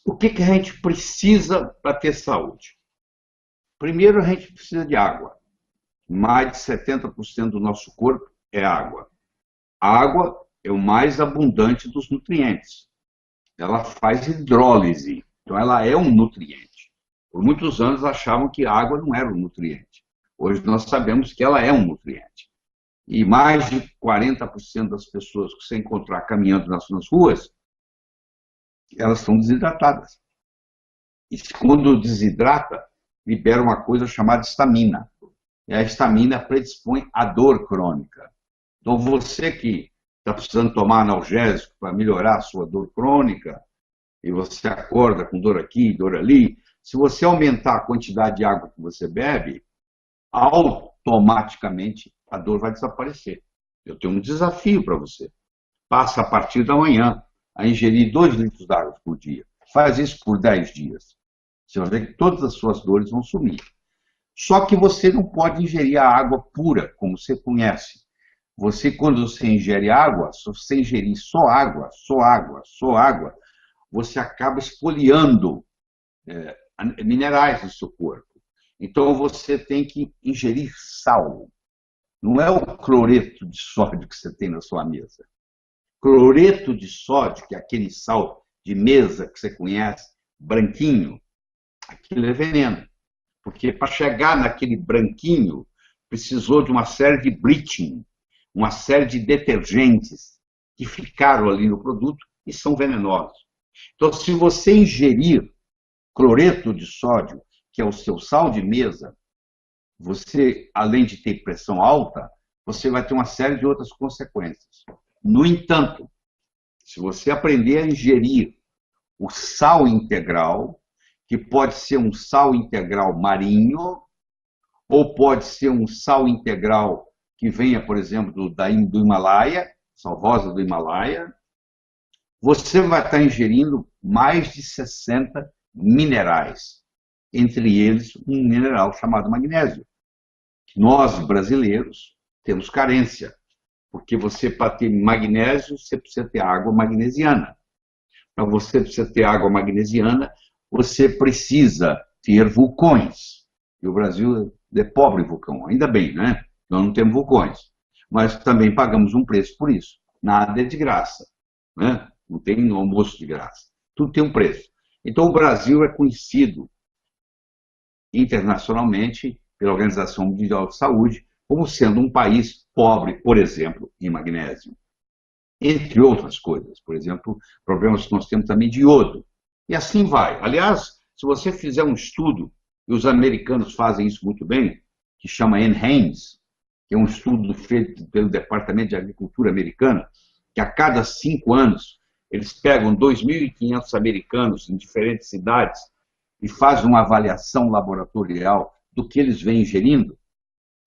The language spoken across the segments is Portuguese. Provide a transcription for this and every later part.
O que a gente precisa para ter saúde? Primeiro, a gente precisa de água. Mais de 70% do nosso corpo é água. A água é o mais abundante dos nutrientes. Ela faz hidrólise, então ela é um nutriente. Por muitos anos achavam que a água não era um nutriente. Hoje nós sabemos que ela é um nutriente. E mais de 40% das pessoas que você encontrar caminhando nas ruas, elas estão desidratadas. E quando desidrata, libera uma coisa chamada histamina. E a histamina predispõe à dor crônica. Então você que está precisando tomar analgésico para melhorar a sua dor crônica, e você acorda com dor aqui, dor ali, se você aumentar a quantidade de água que você bebe, automaticamente a dor vai desaparecer. Eu tenho um desafio para você. Passa a partir da manhã a ingerir 2 litros de água por dia. Faz isso por 10 dias. Você vai ver que todas as suas dores vão sumir. Só que você não pode ingerir a água pura, como você conhece. Quando você ingere água, se você ingerir só água, você acaba espoliando minerais do seu corpo. Então você tem que ingerir sal. Não é o cloreto de sódio que você tem na sua mesa. Cloreto de sódio, que é aquele sal de mesa que você conhece, branquinho, aquilo é veneno. Porque para chegar naquele branquinho, precisou de uma série de bleaching, uma série de detergentes que ficaram ali no produto e são venenosos. Então, se você ingerir cloreto de sódio, que é o seu sal de mesa, você, além de ter pressão alta, você vai ter uma série de outras consequências. No entanto, se você aprender a ingerir o sal integral, que pode ser um sal integral marinho, ou pode ser um sal integral que venha, por exemplo, do Himalaia, sal rosa do Himalaia, você vai estar ingerindo mais de 60 minerais, entre eles um mineral chamado magnésio. Nós, brasileiros, temos carência, porque você, para ter magnésio, você precisa ter água magnesiana. Para você precisa ter água magnesiana, você precisa ter vulcões. E o Brasil é pobre em vulcão, ainda bem, né? Nós não temos vulcões. Mas também pagamos um preço por isso. Nada é de graça, né? Não tem almoço de graça. Tudo tem um preço. Então o Brasil é conhecido internacionalmente pela Organização Mundial de Saúde como sendo um país pobre, por exemplo, em magnésio. Entre outras coisas. Por exemplo, problemas que nós temos também de iodo. E assim vai. Aliás, se você fizer um estudo, e os americanos fazem isso muito bem, que chama NHANES, que é um estudo feito pelo Departamento de Agricultura americano, que a cada 5 anos eles pegam 2.500 americanos em diferentes cidades e fazem uma avaliação laboratorial do que eles vêm ingerindo.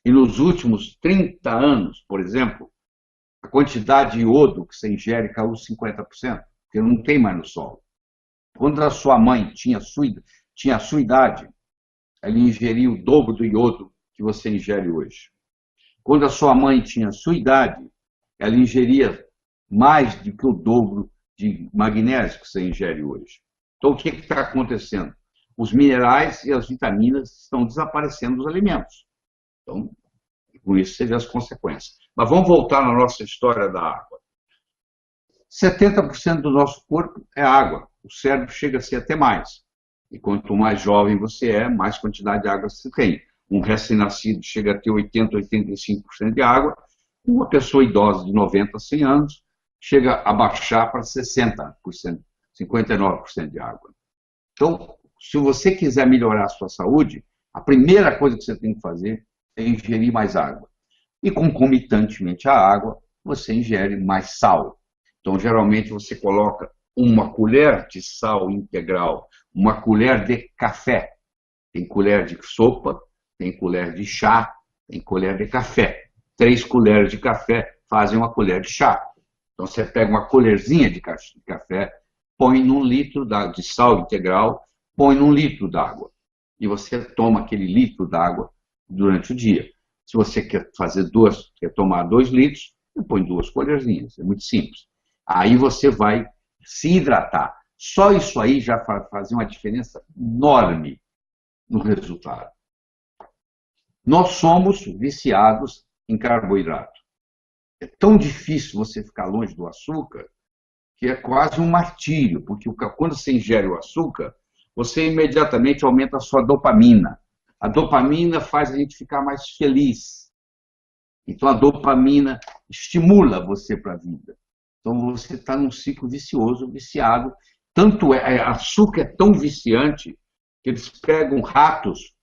E nos últimos 30 anos, por exemplo, a quantidade de iodo que você ingere caiu 50%, porque não tem mais no solo. Quando a sua mãe tinha a sua idade, ela ingeria o dobro do iodo que você ingere hoje. Quando a sua mãe tinha a sua idade, ela ingeria mais do que o dobro de magnésio que você ingere hoje. Então, o que está acontecendo? Os minerais e as vitaminas estão desaparecendo dos alimentos. Então, com isso você vê as consequências. Mas vamos voltar na nossa história da água. 70% do nosso corpo é água. O cérebro chega a ser até mais. E quanto mais jovem você é, mais quantidade de água você tem. Um recém-nascido chega a ter 80%, 85% de água. Uma pessoa idosa de 90 a 100 anos chega a baixar para 60%, 59% de água. Então, se você quiser melhorar a sua saúde, a primeira coisa que você tem que fazer é ingerir mais água. E concomitantemente à água, você ingere mais sal. Então, geralmente, você coloca uma colher de sal integral, uma colher de café. Tem colher de sopa, tem colher de chá, tem colher de café. 3 colheres de café fazem uma colher de chá. Então, você pega uma colherzinha de café, põe num litro de sal integral, põe num litro d'água. E você toma aquele litro d'água durante o dia. Se você quer tomar 2 litros, Você põe 2 colherzinhas, é muito simples. Aí você vai se hidratar. Só isso aí já faz uma diferença enorme no resultado. Nós somos viciados em carboidrato. É tão difícil você ficar longe do açúcar que é quase um martírio, porque quando você ingere o açúcar, você imediatamente aumenta a sua dopamina. A dopamina faz a gente ficar mais feliz. Então a dopamina estimula você para a vida. Então você está num ciclo vicioso, viciado. Tanto açúcar é tão viciante que eles pegam ratos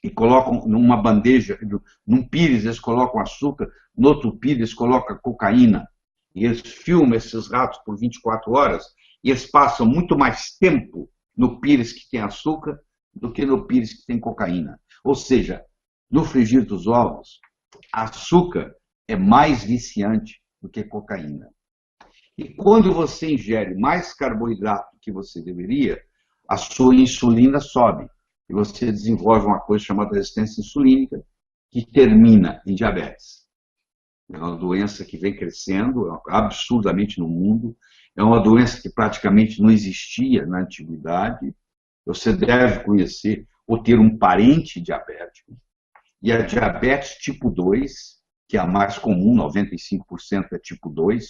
e colocam numa bandeja, num pires eles colocam açúcar, no outro pires eles colocam cocaína. E eles filmam esses ratos por 24 horas e eles passam muito mais tempo no pires que tem açúcar do que no pires que tem cocaína. Ou seja, no frigir dos ovos, açúcar é mais viciante do que cocaína. E quando você ingere mais carboidrato que você deveria, a sua insulina sobe. E você desenvolve uma coisa chamada resistência insulínica, que termina em diabetes. É uma doença que vem crescendo absurdamente no mundo. É uma doença que praticamente não existia na antiguidade. Você deve conhecer ou ter um parente diabético. E a diabetes tipo 2, que é a mais comum, 95% é tipo 2.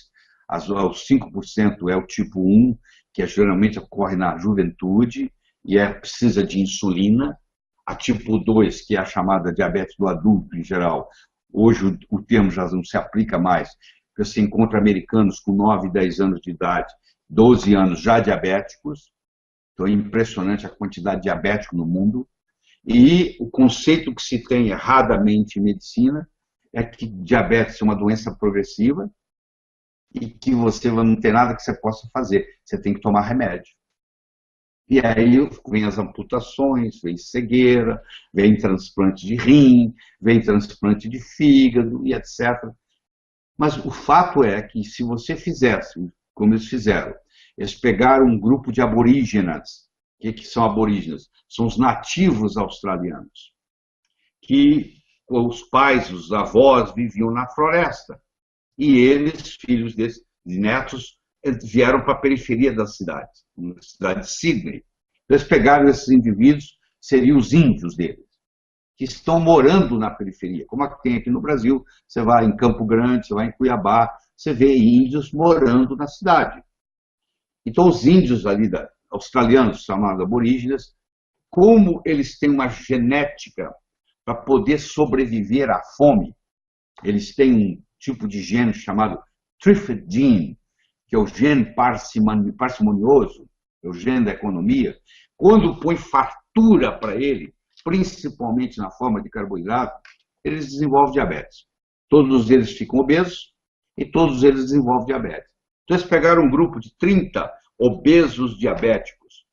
Os 5% é o tipo 1, que geralmente ocorre na juventude e precisa de insulina. A tipo 2, que é a chamada diabetes do adulto em geral, hoje o termo já não se aplica mais, porque você encontra americanos com 9, 10 anos de idade, 12 anos já diabéticos. Então é impressionante a quantidade de diabéticos no mundo. E o conceito que se tem erradamente em medicina é que diabetes é uma doença progressiva e que você não tem nada que você possa fazer. Você tem que tomar remédio. E aí vem as amputações, vem cegueira, vem transplante de rim, vem transplante de fígado e etc. Mas o fato é que se você fizesse, como eles fizeram, eles pegaram um grupo de aborígenas. O que são aborígenas? São os nativos australianos, que os pais, os avós viviam na floresta. E eles, filhos desses netos, vieram para a periferia da cidade, na cidade de Sydney. Eles pegaram esses indivíduos, seriam os índios deles, que estão morando na periferia. Como tem aqui no Brasil, você vai em Campo Grande, você vai em Cuiabá, você vê índios morando na cidade. Então, os índios ali, australianos, chamados aborígenes, como eles têm uma genética para poder sobreviver à fome, eles têm um tipo de gene chamado Thrift Gene, que é o gene parcimonioso, é o gene da economia. Quando põe fartura para ele, principalmente na forma de carboidrato, eles desenvolvem diabetes. Todos eles ficam obesos e todos eles desenvolvem diabetes. Então, eles pegaram um grupo de 30 obesos diabéticos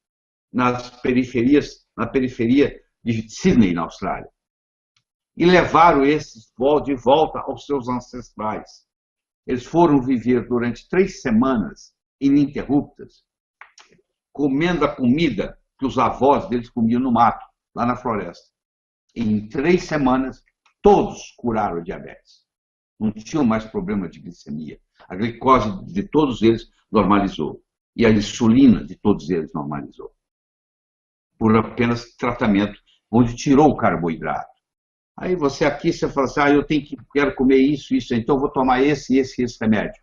na periferia de Sydney, na Austrália, e levaram esses de volta aos seus ancestrais. Eles foram viver durante 3 semanas ininterruptas, comendo a comida que os avós deles comiam no mato, lá na floresta. E em 3 semanas, todos curaram a diabetes. Não tinham mais problema de glicemia. A glicose de todos eles normalizou. E a insulina de todos eles normalizou. Por apenas tratamento, onde tirou o carboidrato. Aí você aqui, você fala assim, eu quero comer isso, então eu vou tomar esse remédio.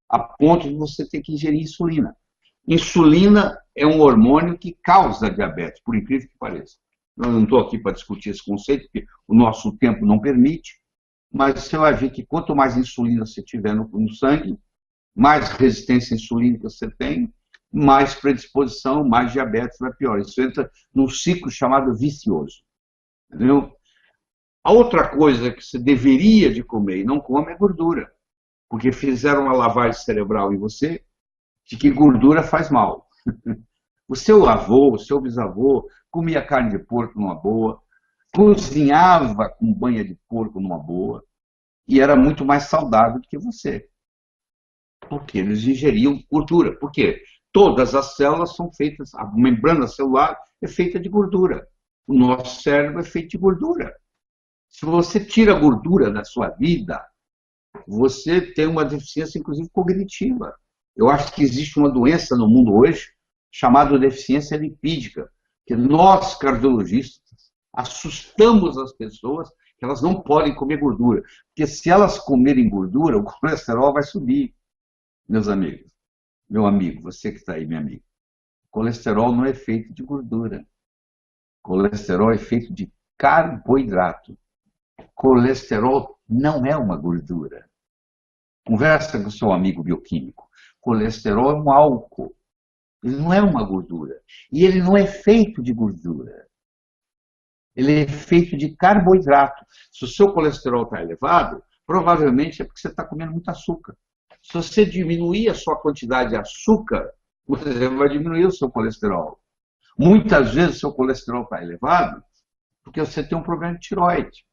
A ponto de você ter que ingerir insulina. Insulina é um hormônio que causa diabetes, por incrível que pareça. Eu não estou aqui para discutir esse conceito, porque o nosso tempo não permite, mas você vai ver que quanto mais insulina você tiver no sangue, mais resistência insulínica você tem, mais predisposição, mais diabetes vai pior. Isso entra num ciclo chamado vicioso. Entendeu? A outra coisa que você deveria de comer e não come é gordura, porque fizeram uma lavagem cerebral em você de que gordura faz mal. O seu avô, o seu bisavô comia carne de porco numa boa, cozinhava com banha de porco numa boa e era muito mais saudável do que você. Porque eles ingeriam gordura. Por quê? Todas as células são feitas, a membrana celular é feita de gordura. O nosso cérebro é feito de gordura. Se você tira a gordura da sua vida, você tem uma deficiência, inclusive, cognitiva. Eu acho que existe uma doença no mundo hoje chamada deficiência lipídica, que nós, cardiologistas, assustamos as pessoas que elas não podem comer gordura, porque se elas comerem gordura, o colesterol vai subir, meus amigos. Meu amigo, você que está aí, minha amiga. Colesterol não é feito de gordura. Colesterol é feito de carboidrato. Colesterol não é uma gordura. Conversa com o seu amigo bioquímico. Colesterol é um álcool. Ele não é uma gordura. E ele não é feito de gordura. Ele é feito de carboidrato. Se o seu colesterol está elevado, provavelmente é porque você está comendo muito açúcar. Se você diminuir a sua quantidade de açúcar, você vai diminuir o seu colesterol. Muitas vezes o seu colesterol está elevado porque você tem um problema de tireoide.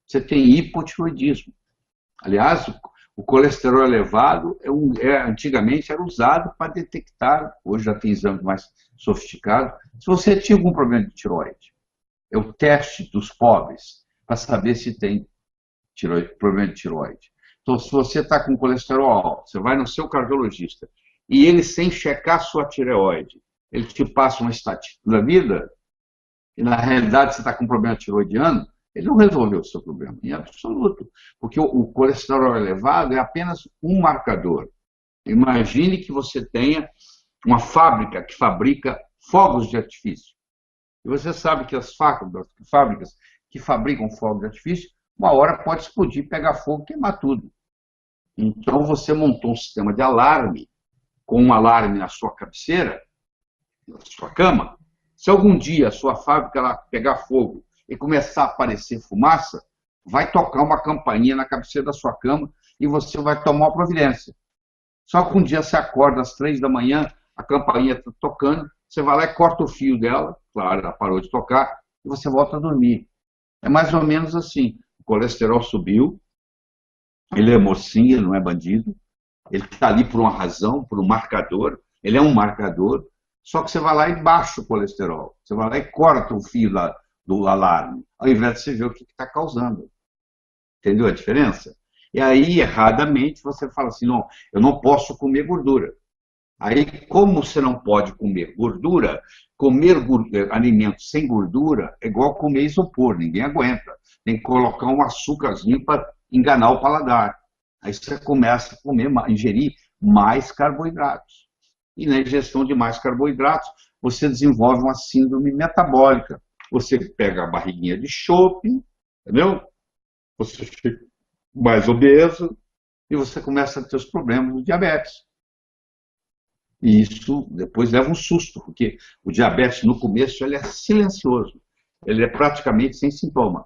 Você tem hipotireoidismo. Aliás, o colesterol elevado antigamente era usado para detectar, hoje já tem exames mais sofisticados, se você tinha algum problema de tireoide. É o teste dos pobres para saber se tem problema de tireoide. Então, se você está com colesterol alto, você vai no seu cardiologista e ele, sem checar sua tireoide, ele te passa uma estatina da vida, e na realidade você está com um problema tiroidiano, ele não resolveu o seu problema, em absoluto. Porque o colesterol elevado é apenas um marcador. Imagine que você tenha uma fábrica que fabrica fogos de artifício. E você sabe que as fábricas que fabricam fogos de artifício, uma hora pode explodir, pegar fogo e queimar tudo. Então você montou um sistema de alarme, com um alarme na sua cabeceira, na sua cama. Se algum dia a sua fábrica lá pegar fogo e começar a aparecer fumaça, vai tocar uma campainha na cabeceira da sua cama e você vai tomar uma providência. Só que um dia você acorda às 3 da manhã, a campainha está tocando, você vai lá e corta o fio dela, claro, ela parou de tocar, e você volta a dormir. É mais ou menos assim. O colesterol subiu, ele é mocinho, ele não é bandido, ele está ali por uma razão, por um marcador, ele é um marcador, só que você vai lá e baixa o colesterol, você vai lá e corta o fio do alarme, ao invés de você ver o que está causando. Entendeu a diferença? E aí, erradamente, você fala assim, não, eu não posso comer gordura. Aí, como você não pode comer gordura, alimentos sem gordura é igual comer isopor, ninguém aguenta. Tem que colocar um açúcarzinho para enganar o paladar. Aí você começa a comer, ingerir mais carboidratos. E na ingestão de mais carboidratos, você desenvolve uma síndrome metabólica. Você pega a barriguinha de chope, entendeu? Você fica mais obeso e você começa a ter os problemas do diabetes. E isso depois leva um susto, porque o diabetes no começo ele é silencioso, ele é praticamente sem sintoma.